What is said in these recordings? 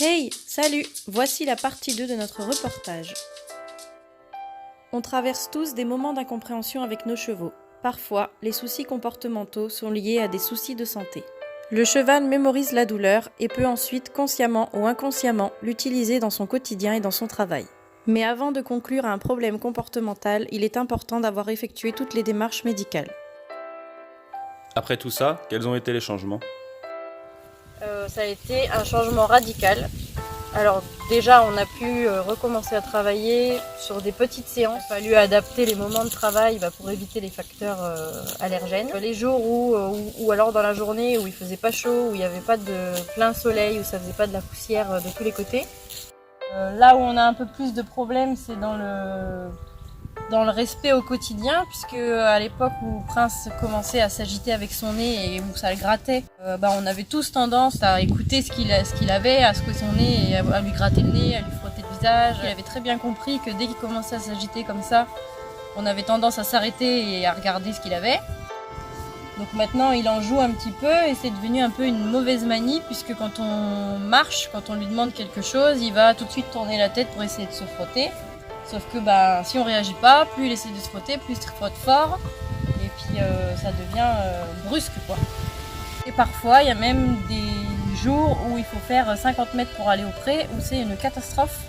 Hey, salut! Voici la partie 2 de notre reportage. On traverse tous des moments d'incompréhension avec nos chevaux. Parfois, les soucis comportementaux sont liés à des soucis de santé. Le cheval mémorise la douleur et peut ensuite, consciemment ou inconsciemment, l'utiliser dans son quotidien et dans son travail. Mais avant de conclure à un problème comportemental, il est important d'avoir effectué toutes les démarches médicales. Après tout ça, quels ont été les changements? Ça a été un changement radical. Alors déjà, on a pu recommencer à travailler sur des petites séances. Il a fallu adapter les moments de travail pour éviter les facteurs allergènes. Les jours ou alors dans la journée où il faisait pas chaud, où il n'y avait pas de plein soleil, où ça faisait pas de la poussière de tous les côtés. Là où on a un peu plus de problèmes, c'est dans le respect au quotidien, puisque à l'époque où Prince commençait à s'agiter avec son nez et où ça le grattait, on avait tous tendance à écouter ce qu'il avait, à secouer son nez et à lui gratter le nez, à lui frotter le visage. Il avait très bien compris que dès qu'il commençait à s'agiter comme ça, on avait tendance à s'arrêter et à regarder ce qu'il avait. Donc maintenant il en joue un petit peu et c'est devenu un peu une mauvaise manie, puisque quand on marche, quand on lui demande quelque chose, il va tout de suite tourner la tête pour essayer de se frotter. Sauf que si on réagit pas, plus il essaie de se frotter, plus il se frotte fort, et puis ça devient brusque quoi. Et parfois il y a même des jours où il faut faire 50 mètres pour aller au pré, où c'est une catastrophe,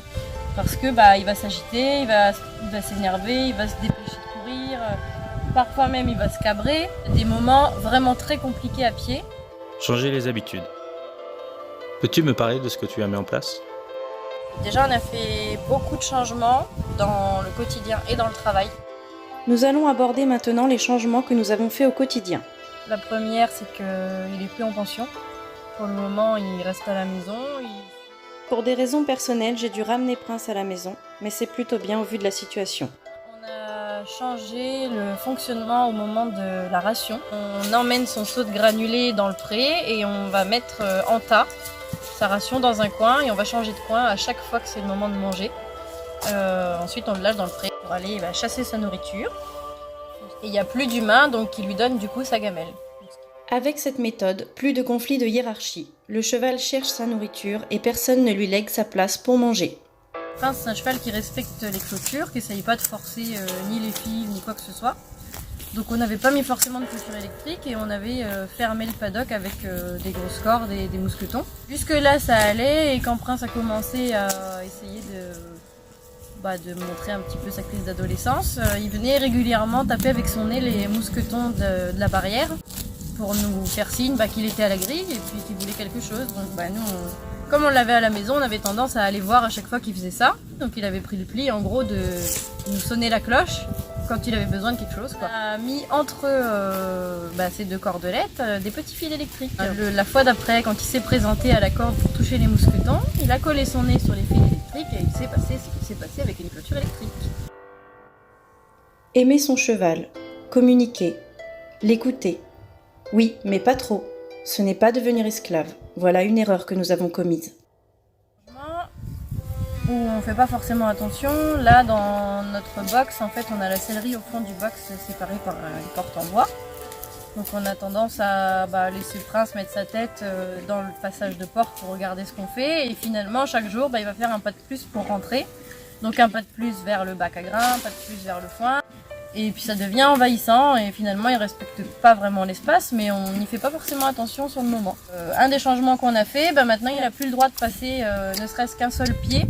parce que il va s'agiter, il va s'énerver, il va se dépêcher de courir, parfois même il va se cabrer. Des moments vraiment très compliqués à pied. Changer les habitudes. Peux-tu me parler de ce que tu as mis en place? Déjà, on a fait beaucoup de changements dans le quotidien et dans le travail. Nous allons aborder maintenant les changements que nous avons faits au quotidien. La première, c'est qu'il n'est plus en pension. Pour le moment, il reste à la maison. Pour des raisons personnelles, j'ai dû ramener Prince à la maison, mais c'est plutôt bien au vu de la situation. On a changé le fonctionnement au moment de la ration. On emmène son seau de granulés dans le pré et on va mettre en tas sa ration dans un coin et on va changer de coin à chaque fois que c'est le moment de manger. Ensuite on le lâche dans le pré pour aller chasser sa nourriture. Et il n'y a plus d'humain, donc il lui donne du coup sa gamelle. Avec cette méthode, plus de conflit de hiérarchie. Le cheval cherche sa nourriture et personne ne lui lègue sa place pour manger. Prince, c'est un cheval qui respecte les clôtures, qui n'essaye pas de forcer ni les fils ni quoi que ce soit. Donc on n'avait pas mis forcément de clôture électrique et on avait fermé le paddock avec des grosses cordes et des mousquetons. Jusque là ça allait, et quand Prince a commencé à essayer de montrer un petit peu sa crise d'adolescence, il venait régulièrement taper avec son nez les mousquetons de la barrière pour nous faire signe qu'il était à la grille et puis qu'il voulait quelque chose. Donc nous, comme on l'avait à la maison, on avait tendance à aller voir à chaque fois qu'il faisait ça. Donc il avait pris le pli en gros de nous sonner la cloche quand il avait besoin de quelque chose. On a mis entre ces deux cordelettes des petits fils électriques. La fois d'après, quand il s'est présenté à la corde pour toucher les mousquetons, il a collé son nez sur les fils électriques et il s'est passé ce qui s'est passé avec une clôture électrique. Aimer son cheval, communiquer, l'écouter. Oui, mais pas trop. Ce n'est pas devenir esclave. Voilà une erreur que nous avons commise. Où on fait pas forcément attention, là dans notre box, en fait on a la sellerie au fond du box séparée par une porte en bois. Donc on a tendance à laisser le Prince mettre sa tête dans le passage de porte pour regarder ce qu'on fait, et finalement chaque jour il va faire un pas de plus pour rentrer. Donc un pas de plus vers le bac à grains, un pas de plus vers le foin. Et puis ça devient envahissant et finalement il respecte pas vraiment l'espace, mais on n'y fait pas forcément attention sur le moment. Un des changements qu'on a fait, maintenant il n'a plus le droit de passer ne serait-ce qu'un seul pied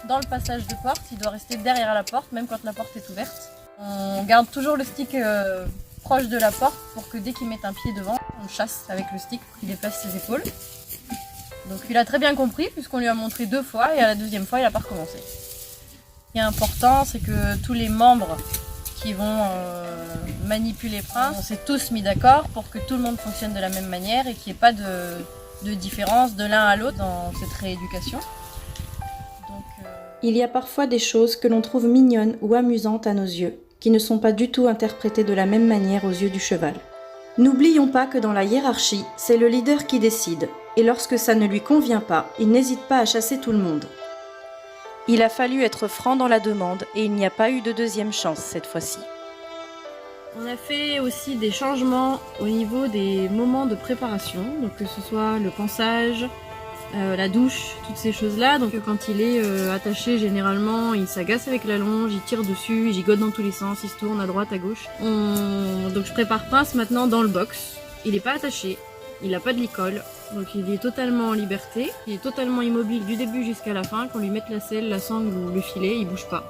dans le passage de porte. Il doit rester derrière la porte, même quand la porte est ouverte. On garde toujours le stick proche de la porte pour que dès qu'il met un pied devant, on chasse avec le stick pour qu'il dépasse ses épaules. Donc il a très bien compris puisqu'on lui a montré 2 fois et à la 2e fois il n'a pas recommencé. Ce qui est important, c'est que tous les membres qui vont manipuler Prince, on s'est tous mis d'accord pour que tout le monde fonctionne de la même manière et qu'il n'y ait pas de différence de l'un à l'autre dans cette rééducation. Il y a parfois des choses que l'on trouve mignonnes ou amusantes à nos yeux, qui ne sont pas du tout interprétées de la même manière aux yeux du cheval. N'oublions pas que dans la hiérarchie, c'est le leader qui décide, et lorsque ça ne lui convient pas, il n'hésite pas à chasser tout le monde. Il a fallu être franc dans la demande et il n'y a pas eu de deuxième chance cette fois-ci. On a fait aussi des changements au niveau des moments de préparation, donc que ce soit le pansage, la douche, toutes ces choses-là. Donc quand il est attaché, généralement, il s'agace avec la longe, il tire dessus, il gigote dans tous les sens, il se tourne à droite, à gauche. Donc je prépare Prince maintenant dans le box. Il n'est pas attaché, il n'a pas de licol, donc il est totalement en liberté. Il est totalement immobile du début jusqu'à la fin. Qu'on lui mette la selle, la sangle ou le filet, il bouge pas.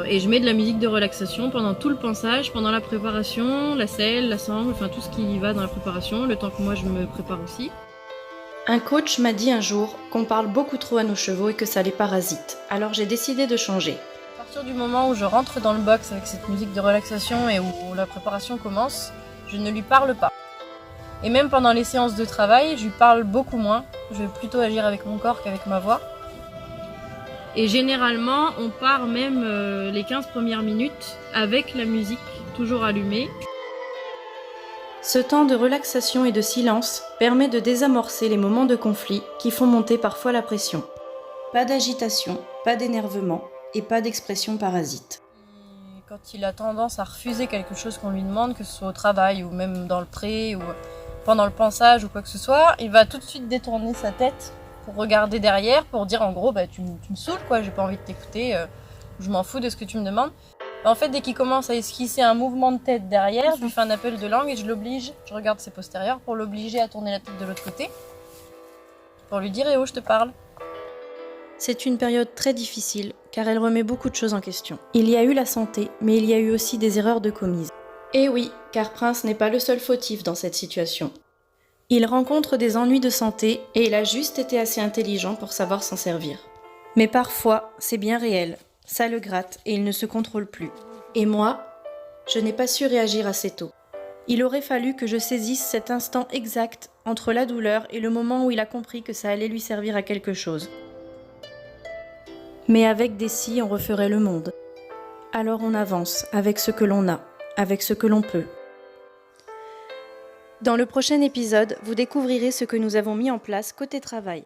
Et je mets de la musique de relaxation pendant tout le pansage, pendant la préparation, la selle, la sangle, enfin tout ce qui va dans la préparation, le temps que moi je me prépare aussi. Un coach m'a dit un jour qu'on parle beaucoup trop à nos chevaux et que ça les parasite. Alors j'ai décidé de changer. À partir du moment où je rentre dans le box avec cette musique de relaxation et où la préparation commence, je ne lui parle pas. Et même pendant les séances de travail, je lui parle beaucoup moins. Je vais plutôt agir avec mon corps qu'avec ma voix. Et généralement, on part même les 15 premières minutes avec la musique toujours allumée. Ce temps de relaxation et de silence permet de désamorcer les moments de conflit qui font monter parfois la pression. Pas d'agitation, pas d'énervement et pas d'expression parasite. Quand il a tendance à refuser quelque chose qu'on lui demande, que ce soit au travail ou même dans le pré ou pendant le pansage ou quoi que ce soit, il va tout de suite détourner sa tête pour regarder derrière, pour dire en gros tu me saoules quoi, j'ai pas envie de t'écouter, je m'en fous de ce que tu me demandes. En fait, dès qu'il commence à esquisser un mouvement de tête derrière, je lui fais un appel de langue et je regarde ses postérieurs pour l'obliger à tourner la tête de l'autre côté, pour lui dire « Eh oh, je te parle ». C'est une période très difficile, car elle remet beaucoup de choses en question. Il y a eu la santé, mais il y a eu aussi des erreurs de commises. Et oui, car Prince n'est pas le seul fautif dans cette situation. Il rencontre des ennuis de santé et il a juste été assez intelligent pour savoir s'en servir. Mais parfois, c'est bien réel. Ça le gratte et il ne se contrôle plus. Et moi, je n'ai pas su réagir assez tôt. Il aurait fallu que je saisisse cet instant exact entre la douleur et le moment où il a compris que ça allait lui servir à quelque chose. Mais avec des si, on referait le monde. Alors on avance avec ce que l'on a, avec ce que l'on peut. Dans le prochain épisode, vous découvrirez ce que nous avons mis en place côté travail.